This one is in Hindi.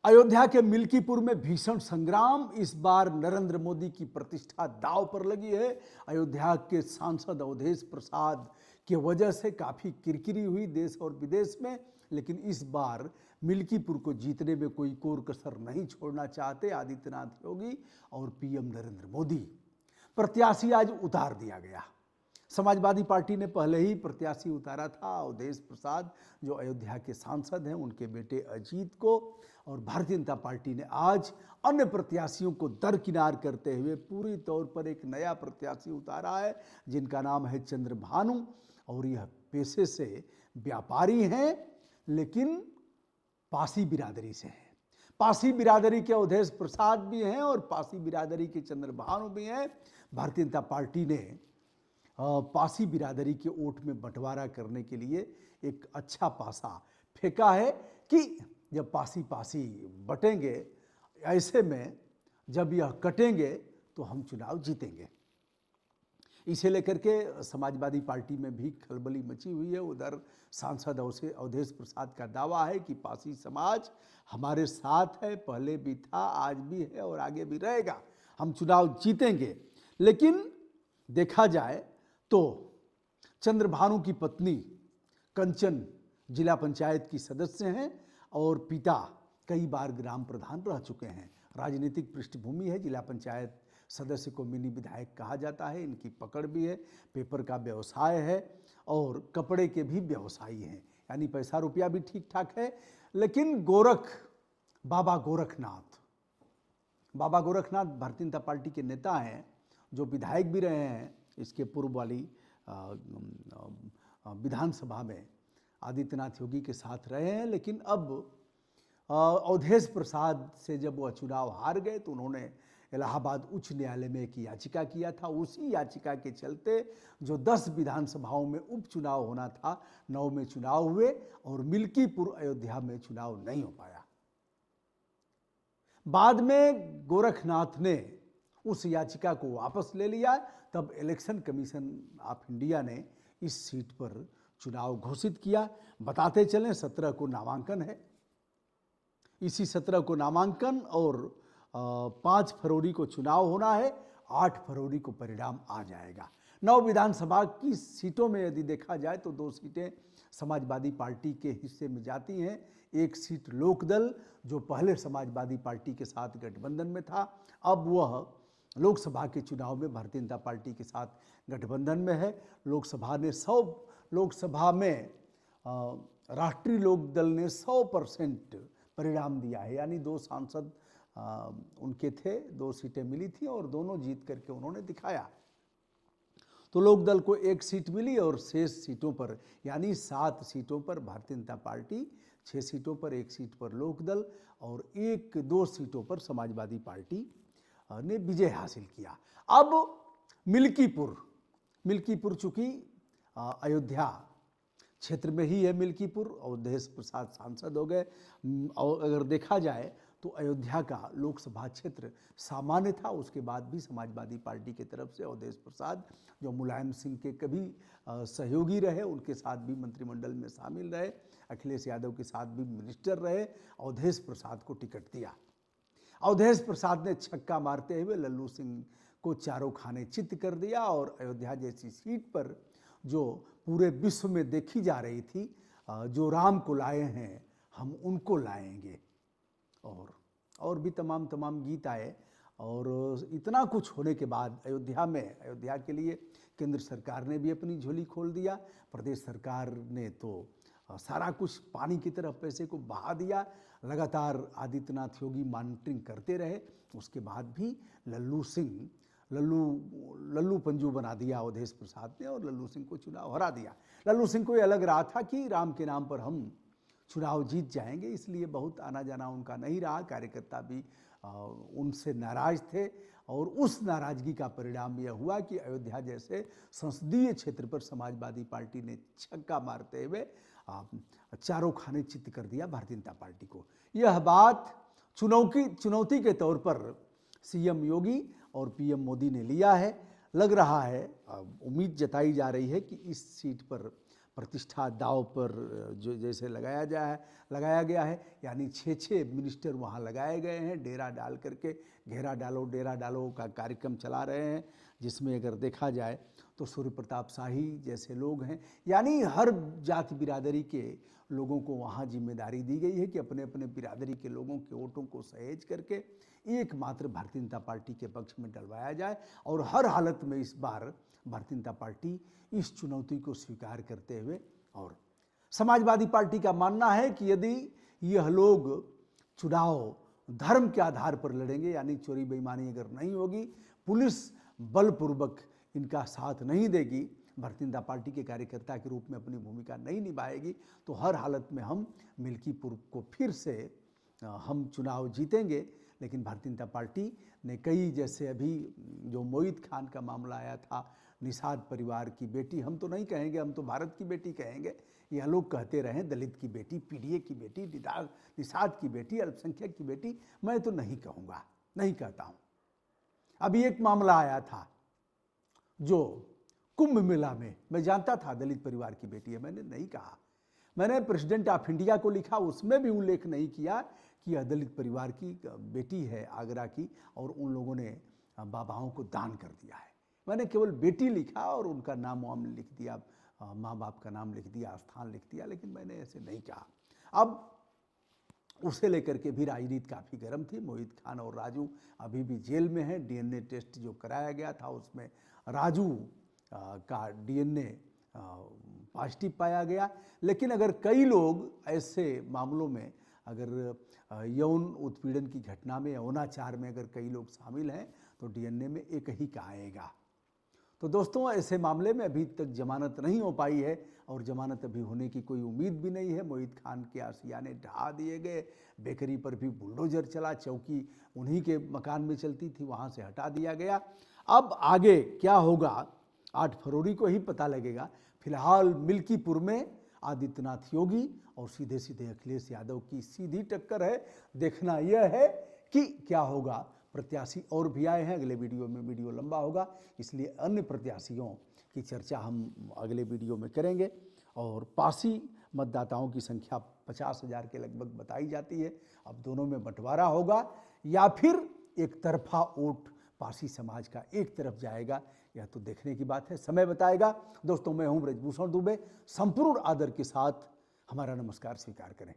अयोध्या के मिल्कीपुर में भीषण संग्राम। इस बार नरेंद्र मोदी की प्रतिष्ठा दांव पर लगी है। अयोध्या के सांसद अवधेश प्रसाद की वजह से काफी किरकिरी हुई देश और विदेश में, लेकिन इस बार मिल्कीपुर को जीतने में कोई कोर कसर नहीं छोड़ना चाहते आदित्यनाथ योगी और पीएम नरेंद्र मोदी। प्रत्याशी आज उतार दिया गया। समाजवादी पार्टी ने पहले ही प्रत्याशी उतारा था अवधेश प्रसाद, जो अयोध्या के सांसद हैं, उनके बेटे अजीत को, और भारतीय जनता पार्टी ने आज अन्य प्रत्याशियों को दरकिनार करते हुए पूरी तौर पर एक नया प्रत्याशी उतारा है, जिनका नाम है चंद्रभानु। और यह पेशे से व्यापारी हैं, लेकिन पासी बिरादरी से हैं। पासी बिरादरी के अवधेश प्रसाद भी हैं और पासी बिरादरी के चंद्रभानु भी हैं। भारतीय जनता पार्टी ने पासी बिरादरी के वोट में बंटवारा करने के लिए एक अच्छा पासा फेंका है कि जब पासी पासी बटेंगे, ऐसे में जब यह कटेंगे तो हम चुनाव जीतेंगे। इसे लेकर के समाजवादी पार्टी में भी खलबली मची हुई है। उधर सांसद अवधेश प्रसाद का दावा है कि पासी समाज हमारे साथ है, पहले भी था, आज भी है और आगे भी रहेगा, हम चुनाव जीतेंगे। लेकिन देखा जाए तो चंद्रभानु की पत्नी कंचन जिला पंचायत की सदस्य हैं और पिता कई बार ग्राम प्रधान रह चुके हैं। राजनीतिक पृष्ठभूमि है। जिला पंचायत सदस्य को मिनी विधायक कहा जाता है। इनकी पकड़ भी है, पेपर का व्यवसाय है और कपड़े के भी व्यवसायी हैं, यानी पैसा रुपया भी ठीक ठाक है। लेकिन बाबा गोरखनाथ भारतीय जनता पार्टी के नेता हैं, जो विधायक भी रहे हैं। इसके पूर्व वाली विधानसभा में आदित्यनाथ योगी के साथ रहे हैं। लेकिन अब अवधेश प्रसाद से जब वह चुनाव हार गए तो उन्होंने इलाहाबाद उच्च न्यायालय में एक याचिका किया था। उसी याचिका के चलते जो 10 विधानसभाओं में उपचुनाव होना था, 9 में चुनाव हुए और मिल्कीपुर अयोध्या में चुनाव नहीं हो पाया। बाद में गोरखनाथ ने उस याचिका को वापस ले लिया। तब इलेक्शन कमीशन ऑफ इंडिया ने इस सीट पर चुनाव घोषित किया। बताते चलें 17 को नामांकन है। इसी 17 को नामांकन और 5 फरवरी को चुनाव होना है। 8 फरवरी को परिणाम आ जाएगा। 9 विधानसभा की सीटों में यदि देखा जाए तो 2 सीटें समाजवादी पार्टी के हिस्से में जाती हैं। 1 सीट लोकदल, जो पहले समाजवादी पार्टी के साथ गठबंधन में था, अब वह लोकसभा के चुनाव में भारतीय जनता पार्टी के साथ गठबंधन में है। लोकसभा में राष्ट्रीय लोकदल ने 100% परिणाम दिया है, यानी 2 सांसद उनके थे, 2 सीटें मिली थी और दोनों जीत करके उन्होंने दिखाया। तो लोकदल को 1 सीट मिली और शेष सीटों पर, यानी 7 सीटों पर भारतीय जनता पार्टी, 6 सीटों पर 1 सीट पर लोकदल और 1-2 सीटों पर समाजवादी पार्टी ने विजय हासिल किया। अब मिल्कीपुर चूंकि अयोध्या क्षेत्र में ही है मिल्कीपुर, अवधेश प्रसाद सांसद हो गए। और अगर देखा जाए तो अयोध्या का लोकसभा क्षेत्र सामान्य था। उसके बाद भी समाजवादी पार्टी की तरफ से अवधेश प्रसाद, जो मुलायम सिंह के कभी सहयोगी रहे, उनके साथ भी मंत्रिमंडल में शामिल रहे, अखिलेश यादव के साथ भी मिनिस्टर रहे, अवधेश प्रसाद को टिकट दिया। अवधेश प्रसाद ने छक्का मारते हुए लल्लू सिंह को चारों खाने चित्त कर दिया और अयोध्या जैसी सीट पर, जो पूरे विश्व में देखी जा रही थी, जो राम को लाए हैं हम उनको लाएंगे, और भी तमाम गीत आए। और इतना कुछ होने के बाद अयोध्या के लिए केंद्र सरकार ने भी अपनी झोली खोल दिया। प्रदेश सरकार ने तो सारा कुछ पानी की तरफ पैसे को बहा दिया। लगातार आदित्यनाथ योगी मॉनिटरिंग करते रहे। उसके बाद भी लल्लू पंजू बना दिया अवधेश प्रसाद ने और लल्लू सिंह को चुनाव हरा दिया। लल्लू सिंह को यह लग रहा था कि राम के नाम पर हम चुनाव जीत जाएंगे, इसलिए बहुत आना जाना उनका नहीं रहा। कार्यकर्ता भी उनसे नाराज थे और उस नाराजगी का परिणाम यह हुआ कि अयोध्या जैसे संसदीय क्षेत्र पर समाजवादी पार्टी ने छक्का मारते हुए चारों खाने चित्त कर दिया भारतीय जनता पार्टी को। यह बात चुनौती के तौर पर सीएम योगी और पीएम मोदी ने लिया है। लग रहा है, उम्मीद जताई जा रही है कि इस सीट पर प्रतिष्ठा दाव पर जो जैसे लगाया गया है, यानी 6 मिनिस्टर वहाँ लगाए गए हैं, डेरा डाल करके घेरा डालो डेरा डालो का कार्यक्रम चला रहे हैं, जिसमें अगर देखा जाए तो सूर्य प्रताप शाही जैसे लोग हैं, यानी हर जाति बिरादरी के लोगों को वहाँ जिम्मेदारी दी गई है कि अपने अपने बिरादरी के लोगों के वोटों को सहेज करके एकमात्र भारतीय जनता पार्टी के पक्ष में डलवाया जाए। और हर हालत में इस बार भारतीय जनता पार्टी इस चुनौती को स्वीकार करते हुए, और समाजवादी पार्टी का मानना है कि यदि यह लोग चुनाव धर्म के आधार पर लड़ेंगे, यानी चोरी बेईमानी अगर नहीं होगी, पुलिस बलपूर्वक इनका साथ नहीं देगी, भारतीय जनता पार्टी के कार्यकर्ता के रूप में अपनी भूमिका नहीं निभाएगी, तो हर हालत में हम मिल्कीपुर को फिर से हम चुनाव जीतेंगे। लेकिन भारतीय जनता पार्टी ने कई, जैसे अभी जो मोहित खान का मामला आया था, निषाद परिवार की बेटी, हम तो नहीं कहेंगे, हम तो भारत की बेटी कहेंगे, यह लोग कहते रहे दलित की बेटी, पीडीए की बेटी, निषाद की बेटी, अल्पसंख्यक की बेटी, मैं तो नहीं कहूँगा, नहीं कहता हूँ। अभी एक मामला आया था जो कुंभ मेला में, मैं जानता था दलित परिवार की बेटी है, मैंने नहीं कहा, मैंने प्रेसिडेंट ऑफ इंडिया को लिखा, उसमें भी उल्लेख नहीं किया कि यह दलित परिवार की बेटी है आगरा की, और उन लोगों ने बाबाओं को दान कर दिया है। मैंने केवल बेटी लिखा और उनका नाम वाम लिख दिया, माँ बाप का नाम लिख दिया, स्थान लिख दिया, लेकिन मैंने ऐसे नहीं कहा। अब उसे लेकर के भी राजनीति काफ़ी गर्म थी। मोहित खान और राजू अभी भी जेल में हैं। डीएनए टेस्ट जो कराया गया था उसमें राजू का डीएनए पॉजिटिव पाया गया। लेकिन अगर कई लोग ऐसे मामलों में, अगर यौन उत्पीड़न की घटना में, यौनाचार में अगर कई लोग शामिल हैं, तो डीएनए में एक ही का आएगा। तो दोस्तों, ऐसे मामले में अभी तक जमानत नहीं हो पाई है, और जमानत अभी होने की कोई उम्मीद भी नहीं है। मोहित खान के आशियाने ढहा दिए गए, बेकरी पर भी बुलडोजर चला, चौकी उन्हीं के मकान में चलती थी, वहाँ से हटा दिया गया। अब आगे क्या होगा 8 फरवरी को ही पता लगेगा। फिलहाल मिल्कीपुर में आदित्यनाथ योगी और सीधे सीधे अखिलेश यादव की सीधी टक्कर है। देखना यह है कि क्या होगा। प्रत्याशी और भी आए हैं, अगले वीडियो में, वीडियो लंबा होगा इसलिए अन्य प्रत्याशियों की चर्चा हम अगले वीडियो में करेंगे। और पासी मतदाताओं की संख्या 50,000 के लगभग बताई जाती है। अब दोनों में बंटवारा होगा या फिर एक तरफा वोट पासी समाज का एक तरफ जाएगा, यह तो देखने की बात है, समय बताएगा। दोस्तों, मैं हूं ब्रजभूषण दुबे, संपूर्ण आदर के साथ हमारा नमस्कार स्वीकार करें।